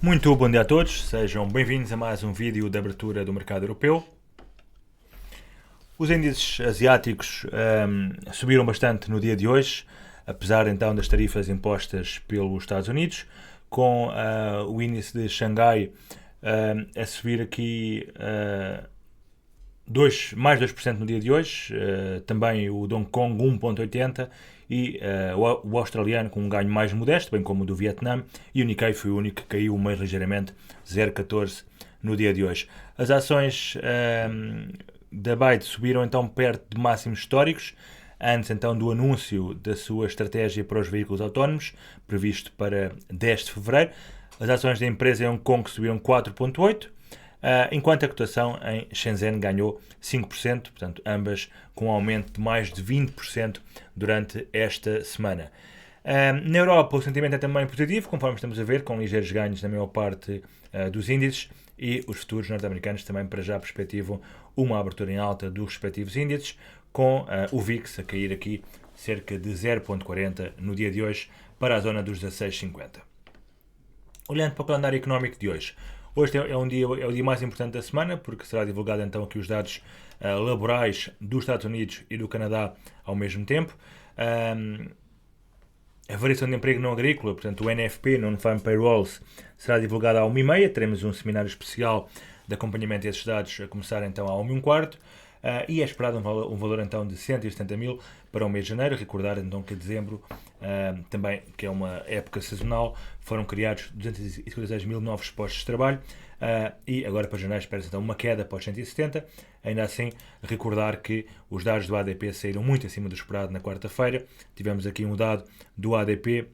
Muito bom dia a todos, sejam bem-vindos a mais um vídeo de abertura do mercado europeu. Os índices asiáticos subiram bastante no dia de hoje, apesar então das tarifas impostas pelos Estados Unidos, com o índice de Xangai a subir aqui mais 2% no dia de hoje, também o de Hong Kong 1,80% e o australiano com um ganho mais modesto, bem como o do Vietnã, e o Nikkei foi o único que caiu mais ligeiramente, 0,14% no dia de hoje. As ações da Byte subiram então perto de máximos históricos, antes então do anúncio da sua estratégia para os veículos autónomos, previsto para 10 de fevereiro. As ações da empresa em Hong Kong subiram 4,8%, enquanto a cotação em Shenzhen ganhou 5%, portanto ambas com um aumento de mais de 20% durante esta semana. Na Europa o sentimento é também positivo, conforme estamos a ver, com ligeiros ganhos na maior parte dos índices, e os futuros norte-americanos também para já perspectivam uma abertura em alta dos respectivos índices, com o VIX a cair aqui cerca de 0,40 no dia de hoje para a zona dos 16,50. Olhando para o calendário económico de hoje, hoje é o dia mais importante da semana, porque será divulgado então aqui os dados laborais dos Estados Unidos e do Canadá ao mesmo tempo. A variação de emprego não agrícola, portanto o NFP, Non-Farm Payrolls, será divulgada à 1h30. Teremos um seminário especial de acompanhamento desses dados a começar então à 1h15. E é esperado um valor então de 170 mil para o mês de janeiro. Recordar então que dezembro, também que é uma época sazonal, foram criados 256 mil novos postos de trabalho, e agora para janeiro espera-se então uma queda para os 170. Ainda assim, recordar que os dados do ADP saíram muito acima do esperado na quarta-feira. Tivemos aqui um dado do ADP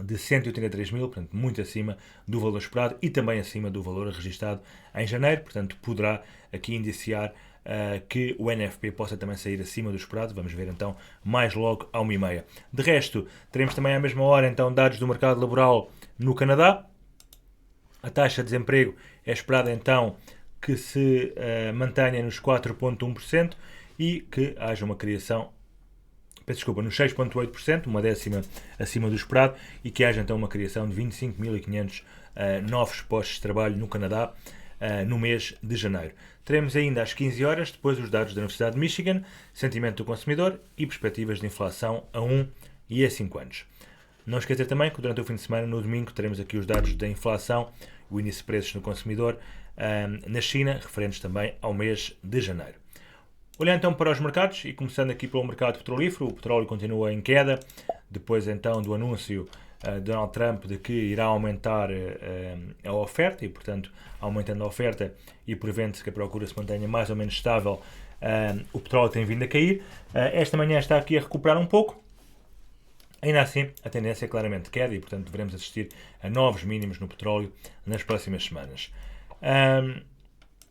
de 183 mil, portanto muito acima do valor esperado e também acima do valor registado em janeiro, portanto poderá aqui indiciar que o NFP possa também sair acima do esperado. Vamos ver então mais logo à 1h30. De resto, teremos também à mesma hora então dados do mercado laboral no Canadá. A taxa de desemprego é esperada então que se mantenha nos 4,1% e que haja uma criação, nos 6,8%, uma décima acima do esperado, e que haja então uma criação de 25.500 novos postos de trabalho no Canadá no mês de janeiro. Teremos ainda às 15 horas, depois os dados da Universidade de Michigan, sentimento do consumidor e perspectivas de inflação a 1 e a 5 anos. Não esquecer também que durante o fim de semana, no domingo, teremos aqui os dados da inflação, o índice de preços no consumidor na China, referentes também ao mês de janeiro. Olhando então para os mercados e começando aqui pelo mercado petrolífero, o petróleo continua em queda, depois então do anúncio de Donald Trump de que irá aumentar a oferta e, portanto, aumentando a oferta e prevendo-se que a procura se mantenha mais ou menos estável, o petróleo tem vindo a cair. Esta manhã está aqui a recuperar um pouco. Ainda assim, a tendência é claramente de queda e, portanto, devemos assistir a novos mínimos no petróleo nas próximas semanas.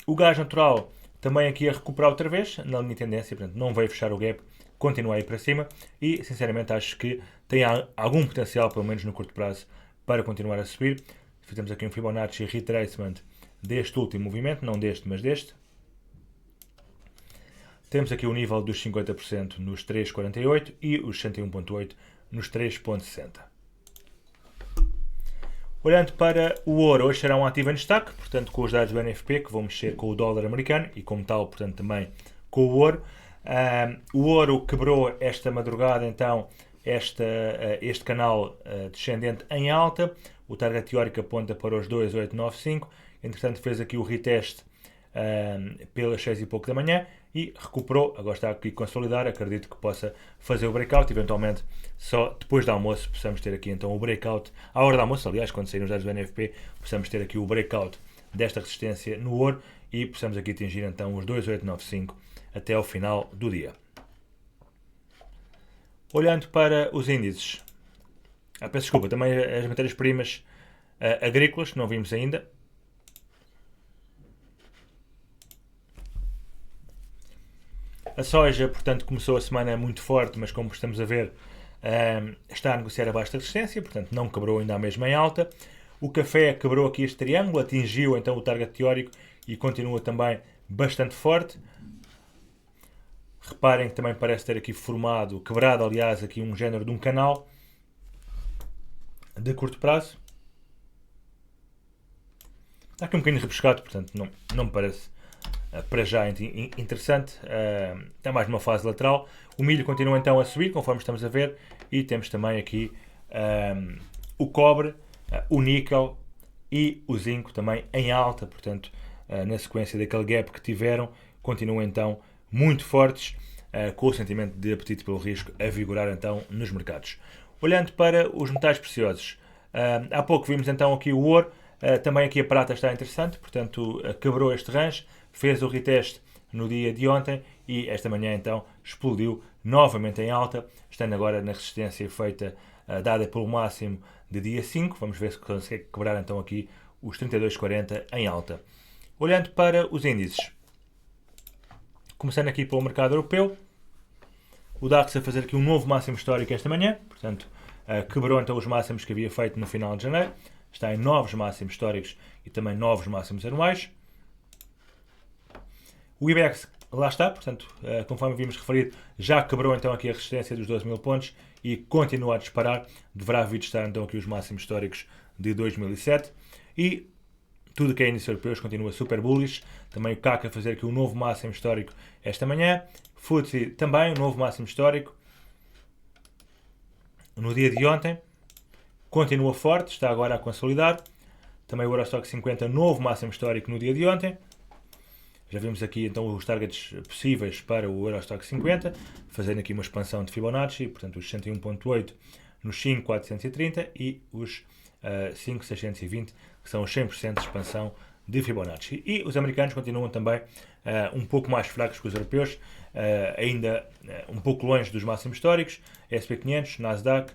O gás natural também aqui a recuperar outra vez, na linha de tendência, portanto, não veio fechar o gap, continua a ir para cima e, sinceramente, acho que tem algum potencial, pelo menos no curto prazo, para continuar a subir. Fizemos aqui um Fibonacci retracement deste último movimento, não deste, mas deste. Temos aqui o nível dos 50% nos 3,48 e os 61,8 nos 3,60. Olhando para o ouro, hoje será um ativo em destaque, portanto com os dados do NFP que vão mexer com o dólar americano e como tal, portanto também com o ouro. O ouro quebrou esta madrugada então este canal descendente em alta. O target teórico aponta para os 2,895. Entretanto fez aqui o reteste pelas 6 e pouco da manhã e recuperou, agora está aqui a consolidar. Acredito que possa fazer o breakout, eventualmente só depois do almoço possamos ter aqui então o breakout, à hora do almoço, aliás, quando saírem os dados do NFP, possamos ter aqui o breakout desta resistência no ouro e possamos aqui atingir então os 2,895 até ao final do dia. Olhando para os índices, peço desculpa, também as matérias-primas agrícolas, que não vimos ainda. A soja, portanto, começou a semana muito forte, mas como estamos a ver, está a negociar abaixo da resistência, portanto não quebrou ainda a mesma em alta. O café quebrou aqui este triângulo, atingiu então o target teórico e continua também bastante forte. Reparem que também parece ter aqui quebrado aliás, aqui um género de um canal de curto prazo. Está aqui um bocadinho repescado, portanto não me parece para já interessante. Está mais numa fase lateral. O milho continua então a subir, conforme estamos a ver, e temos também aqui o cobre, o níquel e o zinco também em alta, portanto, na sequência daquele gap que tiveram, continuam então muito fortes, com o sentimento de apetite pelo risco a vigorar então nos mercados. Olhando para os metais preciosos, há pouco vimos então aqui o ouro, também aqui a prata está interessante, portanto quebrou este range, fez o reteste no dia de ontem e esta manhã então explodiu novamente em alta, estando agora na resistência feita, dada pelo máximo de dia 5, vamos ver se consegue quebrar então aqui os 32,40 em alta. Olhando para os índices, começando aqui pelo mercado europeu, o DAX a fazer aqui um novo máximo histórico esta manhã, portanto quebrou então os máximos que havia feito no final de janeiro, está em novos máximos históricos e também novos máximos anuais. O IBEX lá está, portanto, conforme vimos referido, já quebrou então aqui a resistência dos 12 mil pontos e continua a disparar, deverá vir estar então aqui os máximos históricos de 2007 e tudo que é índices europeus continua super bullish, também o CAC a fazer aqui um novo máximo histórico esta manhã, FTSE também um novo máximo histórico no dia de ontem, continua forte, está agora a consolidar, também o Eurostock 50 novo máximo histórico no dia de ontem. Já vimos aqui então os targets possíveis para o Eurostock 50, fazendo aqui uma expansão de Fibonacci, portanto os 101.8 nos 5.430 e os 5.620, que são os 100% de expansão de Fibonacci. E os americanos continuam também um pouco mais fracos que os europeus, ainda um pouco longe dos máximos históricos, S&P 500, Nasdaq,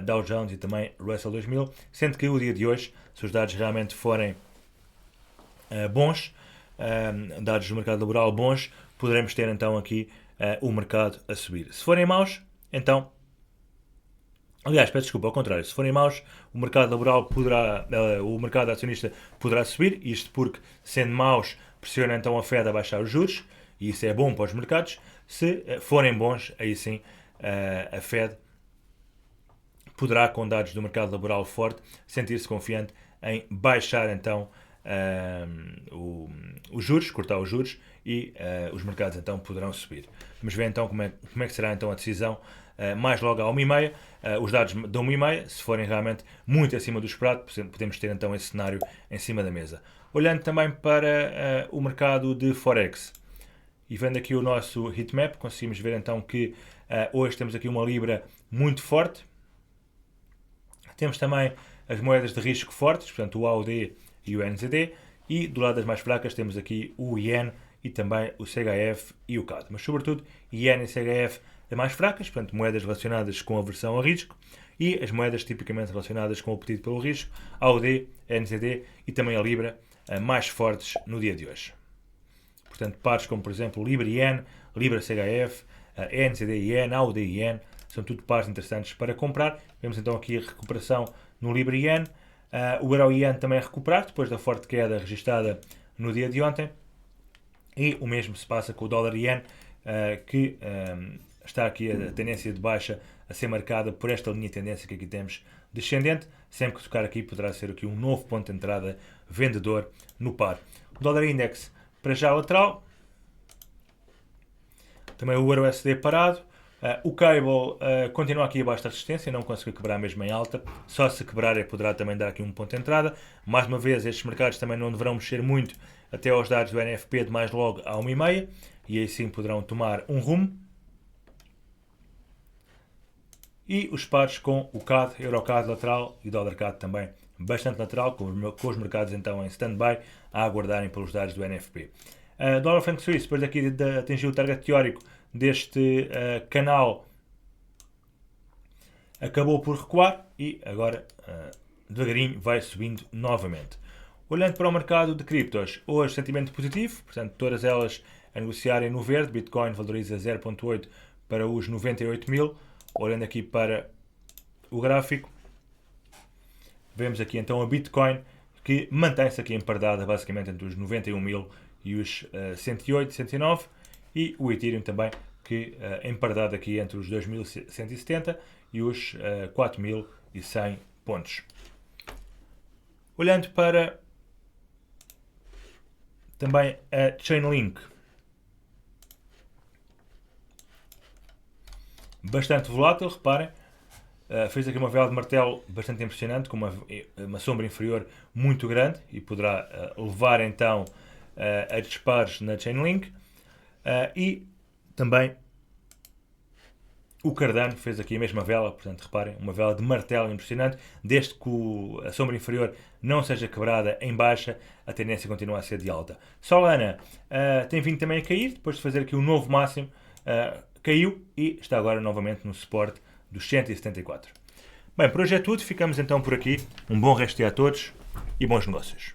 Dow Jones e também Russell 2000, sendo que o dia de hoje, se os dados realmente forem bons, dados do mercado laboral bons, poderemos ter então aqui o mercado a subir. Se forem maus, então, aliás, peço desculpa, ao contrário, se forem maus, o mercado laboral poderá, o mercado acionista poderá subir, isto porque, sendo maus, pressiona então a Fed a baixar os juros, e isso é bom para os mercados. Se forem bons, aí sim, a Fed poderá, com dados do mercado laboral forte, sentir-se confiante em baixar então os juros, cortar os juros e os mercados então poderão subir. Vamos ver então como é que será então a decisão mais logo à 1h30. Os dados da 1h30, se forem realmente muito acima do esperado, podemos ter então esse cenário em cima da mesa. Olhando também para o mercado de Forex e vendo aqui o nosso heatmap, conseguimos ver então que hoje temos aqui uma libra muito forte. Temos também as moedas de risco fortes, portanto o AUD e o NZD, e do lado das mais fracas temos aqui o Yen e também o CHF e o CAD. Mas sobretudo Yen e CHF as mais fracas, portanto moedas relacionadas com aversão ao risco, e as moedas tipicamente relacionadas com o apetite pelo risco, AUD, NZD e também a Libra, mais fortes no dia de hoje. Portanto, pares como por exemplo Libra Yen, Libra CHF, NZD Yen, AUD Yen, são tudo pares interessantes para comprar. Vemos então aqui a recuperação no Libra Yen. O Euro Yen também a recuperar, depois da forte queda registada no dia de ontem. E o mesmo se passa com o dólar Yen, que está aqui a tendência de baixa a ser marcada por esta linha de tendência que aqui temos descendente. Sempre que tocar aqui poderá ser aqui um novo ponto de entrada vendedor no par. O dólar index para já lateral. Também o Euro USD parado. O cable continua aqui abaixo da resistência, não conseguiu quebrar mesmo em alta, só se quebrar poderá também dar aqui um ponto de entrada. Mais uma vez, estes mercados também não deverão mexer muito até aos dados do NFP de mais logo à 1h30, e aí sim poderão tomar um rumo. E os pares com o CAD, Eurocad lateral e dólar CAD também bastante lateral, com os mercados então em stand-by a aguardarem pelos dados do NFP. Dólar franco suíço, depois daqui de atingir o target teórico deste canal, acabou por recuar e agora devagarinho vai subindo novamente. Olhando para o mercado de criptos, hoje sentimento positivo, portanto todas elas a negociarem no verde. Bitcoin valoriza 0.8 para os 98 mil. Olhando aqui para o gráfico, vemos aqui então a Bitcoin que mantém-se aqui empardada basicamente entre os 91 mil e os 108, 109, e o Ethereum também que empardado aqui entre os 2.170 e os 4.100 pontos. Olhando para Também a Chainlink, bastante volátil, reparem. Fez aqui uma vela de martelo bastante impressionante, com uma sombra inferior muito grande e poderá levar então a disparos na Chainlink. E também o Cardano fez aqui a mesma vela, portanto reparem, uma vela de martelo impressionante, desde que a sombra inferior não seja quebrada em baixa, a tendência continua a ser de alta. Solana tem vindo também a cair, depois de fazer aqui um novo máximo, caiu e está agora novamente no suporte dos 174. Bem, por hoje é tudo, ficamos então por aqui. Um bom resto de dia a todos e bons negócios.